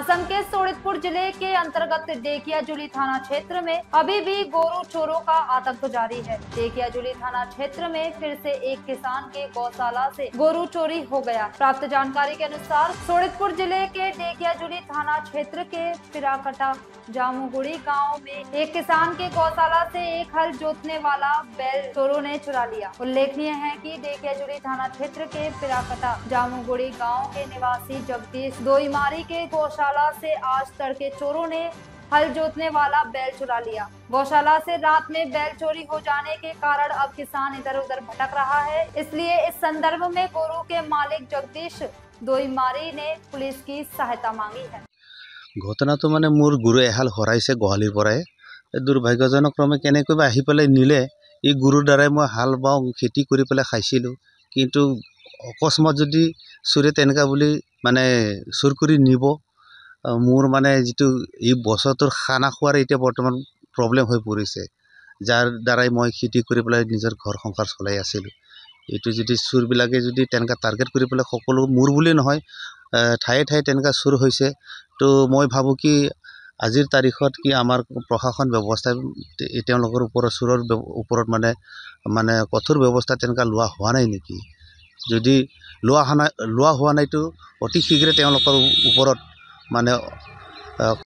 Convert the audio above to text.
असम के सोनितपुर जिले के अंतर्गत डेकियाजुली थाना क्षेत्र में अभी भी गोरू चोरों का आतंक जारी है। डेकियाजुली थाना क्षेत्र में फिर से एक किसान के गौशाला से गोरू चोरी हो गया। प्राप्त जानकारी के अनुसार सोनितपुर जिले के डेकियाजुली थाना क्षेत्र के पिराकटा जामुगुड़ी गांव में एक किसान के गौशाला से एक हल जोतने वाला बैल चोरों ने चुरा लिया। उल्लेखनीय है कि डेकियाजुली थाना क्षेत्र के पिराकटा जामुगुड़ी गांव के निवासी जगदीश दोईमारी के गौशाला से आज तड़के चोरों ने हल जोतने वाला बैल चुरा लिया। गौशाला से रात में बैल चोरी हो जाने के कारण अब किसान इधर उधर भटक रहा है। इसलिए इस संदर्भ में गोरू के मालिक जगदीश दोईमारी ने पुलिस की सहायता मांगी है। घटना तो माने मोर गुरु एहाल हराइसे गोहालिर पराय दुर्भाग्यजनक क्रमे केनेকৈ आहि पेলাই निले এই গুৰুৰ দ্বাৰাই মই হাল বাওঁ খেতি কৰি পেলাই খাইছিলোঁ কিন্তু অকস্মাত যদি চুৰে তেনেকা বুলি মানে চুৰ কৰি নিব মোৰ মানে যেটো এই বছৰটোৰ খানা খোৱাৰ এতিয়া বৰ্তমান প্ৰব্লেম হৈ পৰিছে যাৰ দ্বাৰাই মই খেতি কৰি পেলাই নিজৰ ঘৰ সংসাৰ চলাই আছিলোঁ এইটো যদি চুৰবিলাকে যদি তেনেকা টাৰ্গেট কৰি পেলাই সকলো মোৰ বুলি নহয় ঠায়ে ঠায়ে তেনেকা চুৰ হৈছে তো মই ভাবো কি আজিৰ তাৰিখত কি আমাৰ প্ৰশাসন ব্যৱস্থা তেওঁলোকৰ ওপৰত চুৰৰ ওপৰত মানে কঠোৰ ব্যৱস্থা তেনেকা লোৱা হোৱা নাই নেকি যদি লোৱা হোৱা নাইতো অতি শীঘ্ৰে তেওঁলোকৰ ওপৰত মানে